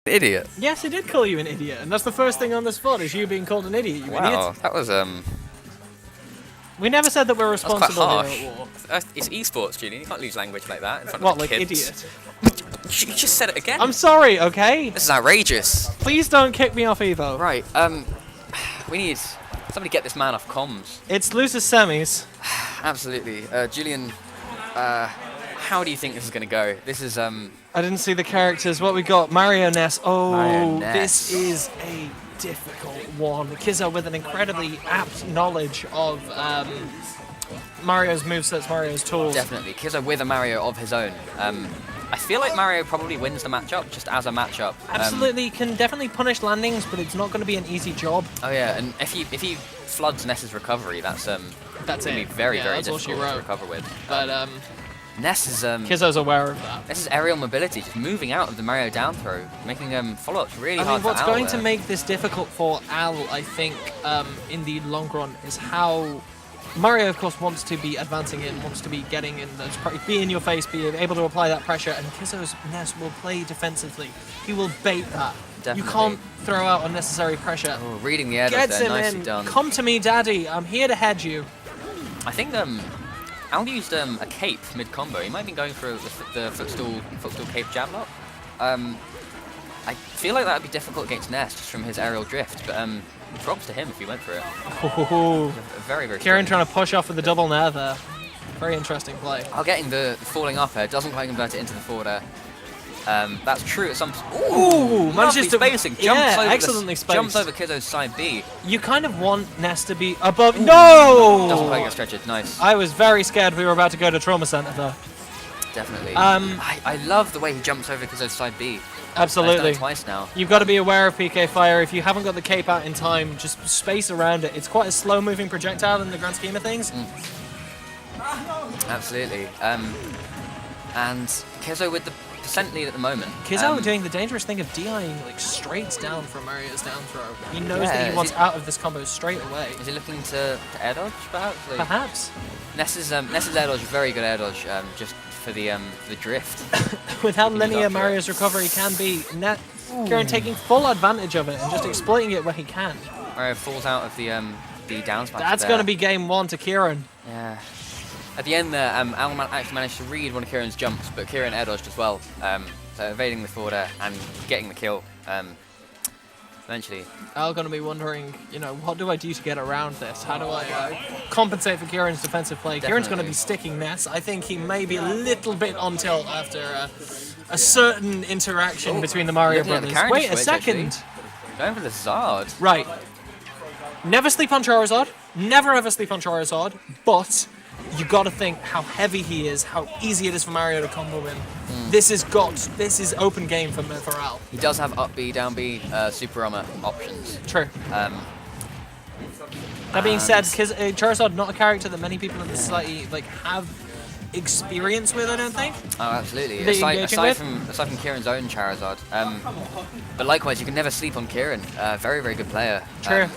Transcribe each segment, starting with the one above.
Idiot. Yes, I did call you an idiot, and that's the first thing on the spot is you being called an idiot, you Wow, idiot. that was We never said that we're That's quite responsible harsh. here at War. It's esports, Julian. You can't lose language like that in front What, of like kids. idiot? You just said it again. I'm sorry, okay? This is outrageous. Please don't kick me off Evo. Right. We need somebody get this man off comms. It's losers semis. Absolutely, Julian. How do you think this is going to go? This is I didn't see the characters. What we got? Mario Ness. Oh, Mario Ness. this is a difficult one. Kizzo with an incredibly apt knowledge of Mario's movesets, Mario's tools. Definitely Kizzo with a Mario of his own. I feel like Mario probably wins the matchup just as a matchup. Absolutely, can definitely punish landings, but it's not going to be an easy job. Oh yeah, and if he floods Ness's recovery, that's gonna be very difficult to recover with. But Ness is Kizzo's aware of that. This is aerial mobility, just moving out of the Mario down throw, making follow-ups really hard what's for Al going to there. make this difficult for Al, I think, in the long run, is how Mario, of course, wants to be advancing in, wants to be getting in, be in your face, be able to apply that pressure, and Kizzo's Ness will play defensively. He will bait that. Definitely. You can't throw out unnecessary pressure. Oh, reading the air Gets there, him nicely in. done. Come to me, Daddy. I'm here to head you. I think Al used a cape mid-combo. He might have been going for the footstool cape jab lock. I feel like that would be difficult against Ness just from his aerial drift, but props to him if he went for it. Ooh. Very Kieran trying to push off with the double nair there. Very interesting play. Oh, getting the falling up air doesn't quite convert it into the forward air. That's true at some. Ooh, manages to spacing. excellently spaced. Jumps over Kizzo's side B. You kind of want Ness to be above. No! Doesn't quite get stretched. Nice. I was very scared we were about to go to trauma center though. Definitely. I love the way he jumps over Kizzo's side B. Absolutely. I've done it twice now. You've got to be aware of PK Fire. If you haven't got the cape out in time, just space around it. It's quite a slow-moving projectile in the grand scheme of things. Absolutely. And Kizzo with the percent lead at the moment. Kizzo doing the dangerous thing of DIing like straight down from Mario's down throw. He knows that he wants out of this combo straight away. Is he looking to air dodge, perhaps? Like, Perhaps. Ness's air dodge, very good air dodge, just for the drift. With how linear Mario's recovery can be, Kieran taking full advantage of it and just exploiting it where he can. Mario falls out of the down smash. That's going to be game one to Kieran. Yeah. At the end there, Al actually managed to read one of Kieran's jumps, but Kieran air dodged as well. So evading the forward air and getting the kill. Eventually. Al going to be wondering, what do I do to get around this? How do I compensate for Kieran's defensive play? Definitely. Kieran's going to be sticking Ness. I think he may be a little bit on tilt after a certain interaction between the Mario brothers. Wait a second. Actually. Going for the Zard. Right. Never sleep on Charizard. Never ever sleep on Charizard. But you got to think how heavy he is, how easy it is for Mario to combo in. This is open game for Al. He does have up B, down B, super armor options. True. That being said, Charizard not a character that many people in this society have experience with, I don't think. Oh, absolutely. Aside from Kieran's own Charizard. But likewise, you can never sleep on Kieran. Very, very good player. True.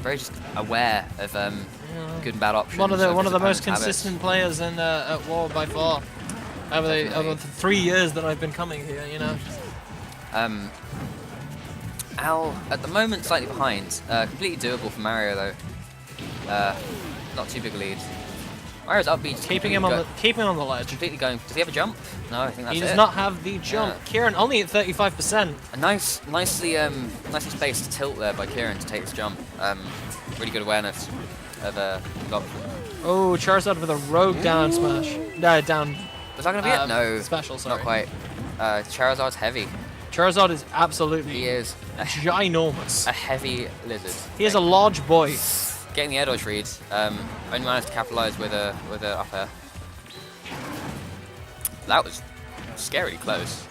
Very just aware of good and bad options. One of the most opponent's consistent players in at War by far. Over the 3 years that I've been coming here, Al, at the moment, slightly behind. Completely doable for Mario, though. Not too big a lead. Mario's up B, keeping him on the ledge. Completely going. Does he have a jump? No, I think that's it. He does not have the jump. Yeah. Kieran only at 35%. A nicely spaced tilt there by Kieran to take this jump. Really good awareness of option. Oh, Charizard with a rogue down smash. Down. Was that going to be it? No. Special, sorry. Not quite. Charizard's heavy. Charizard is absolutely... He is. Ginormous. A heavy lizard. He is a large boy. Getting the air dodge read. Only managed to capitalize with a up air. That was scarily close.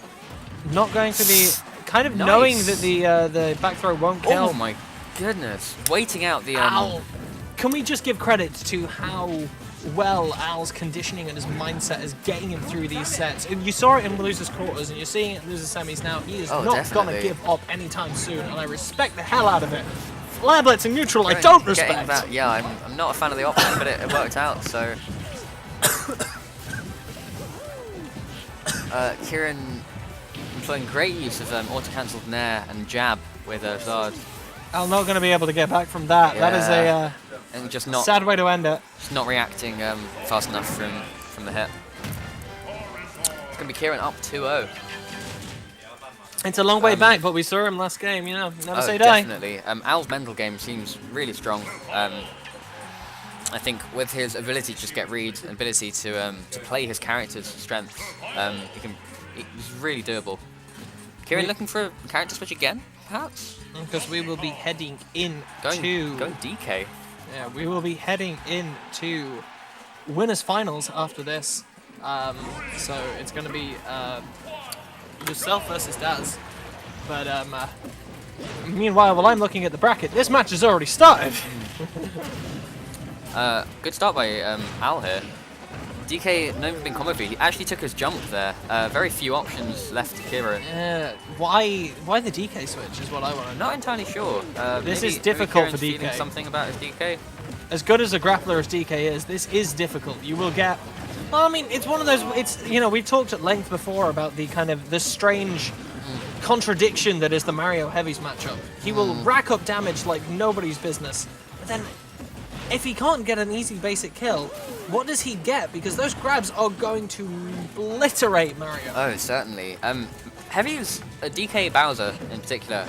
Not going for the... Kind of knowing that the back throw won't kill. Oh my goodness. Waiting out the... Al. Can we just give credit to how well Al's conditioning and his mindset is getting him through these sets? And you saw it in losers quarters, and you're seeing it in losers semis now. He is not going to give up anytime soon, and I respect the hell out of it. Flare blitzing neutral, I don't respect. I'm not a fan of the option, but it worked out, so... Kieran putting great use of auto-cancelled nair and jab with Zard. Al not going to be able to get back from that. Yeah. That is a and just not sad way to end it. Just not reacting fast enough from the hit. It's going to be Kieran up 2-0. It's a long way back, but we saw him last game, you know, never say die. Definitely. Al's mental game seems really strong. I think with his ability to just get reads and ability to play his character's strengths, he's really doable. Kieran looking for a character switch again, perhaps? Because we will be heading in going DK. Yeah, we will be heading into winners finals after this. So it's going to be yourself versus Daz. But meanwhile, while I'm looking at the bracket, this match has already started. Good start by Al here. DK, no been combo feed. He actually took his jump there. Very few options left to Kieran. Why the DK switch is what I want to know. Not entirely sure. This is difficult for feeling DK. Something about his DK. As good as a grappler as DK is, this is difficult. You will get... Well, I mean, it's one of those... It's, you know, we've talked at length before about the kind of the strange contradiction that is the Mario Heavies matchup. He will rack up damage like nobody's business. But then, if he can't get an easy basic kill, what does he get? Because those grabs are going to obliterate Mario. Oh, certainly. Heavy's DK Bowser in particular,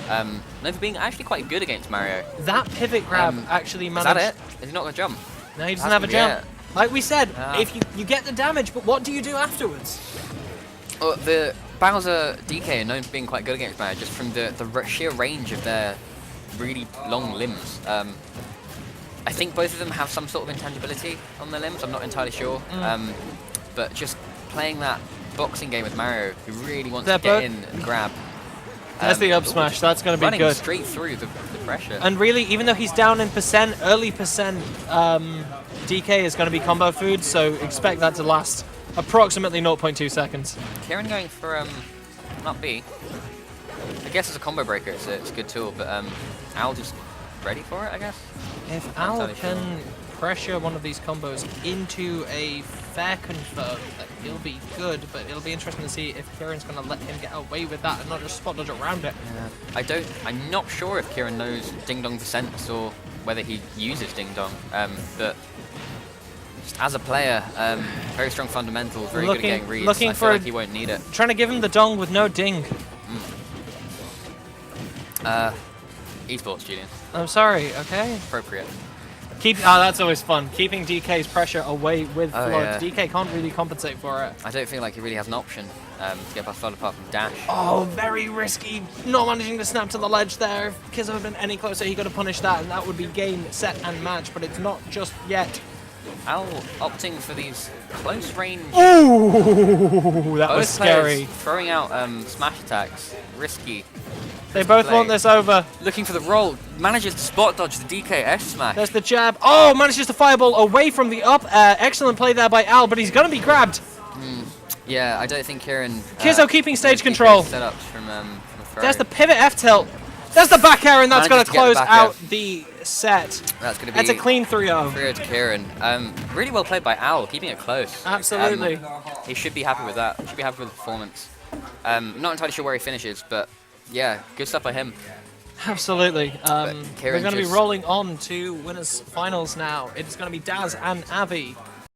known for being actually quite good against Mario. That pivot grab actually managed... Is that it? Is he not going to jump? No, he doesn't have a jump. Like we said, if you get the damage, but what do you do afterwards? Well, the Bowser DK are known for being quite good against Mario, just from the sheer range of their really long limbs. I think both of them have some sort of intangibility on their limbs, I'm not entirely sure. But just playing that boxing game with Mario, who really wants to get in and grab. There's the up smash, that's going to be running good. Straight through the pressure. And really, even though he's down in percent, early percent, DK is going to be combo food, so expect that to last approximately 0.2 seconds. Kieran going for not B. I guess as a combo breaker, it's a good tool, but Al just ready for it, I guess. If Al can pressure one of these combos into a fair confirm, then he'll be good, but it'll be interesting to see if Kieran's going to let him get away with that and not just spot dodge around it. Yeah. I'm not sure if Kieran knows Ding Dong percents or whether he uses Ding Dong, but just as a player, very strong fundamentals, very good at getting reads. I feel like he won't need it. Trying to give him the dong with no ding. Esports, Julian. I'm sorry, okay? Appropriate. That's always fun. Keeping DK's pressure away with flood. Yeah. DK can't really compensate for it. I don't feel like he really has an option to get past flood apart from dash. Oh, very risky. Not managing to snap to the ledge there. If Kizzo had been any closer, he could have punished that, and that would be game, set, and match, but it's not just yet. Al opting for these close range. Ooh, that was scary. Throwing out smash attacks, risky. They both want this over. Looking for the roll, manages to spot dodge the DK F smash. There's the jab. Oh, manages to fireball away from the up. Excellent play there by Al, but he's going to be grabbed. Yeah, I don't think Kieran... Kizzo keeping stage control. Setups from there's the pivot F tilt. There's the back air, and that's going to close out the set. That's going to be... It's a clean 3-0. 3-0 to Kieran. Really well played by Al, keeping it close. Absolutely. He should be happy with that. Should be happy with the performance. Not entirely sure where he finishes, but yeah, good stuff by him. Absolutely. We're going to be rolling on to winners finals now. It's going to be Daz and Avi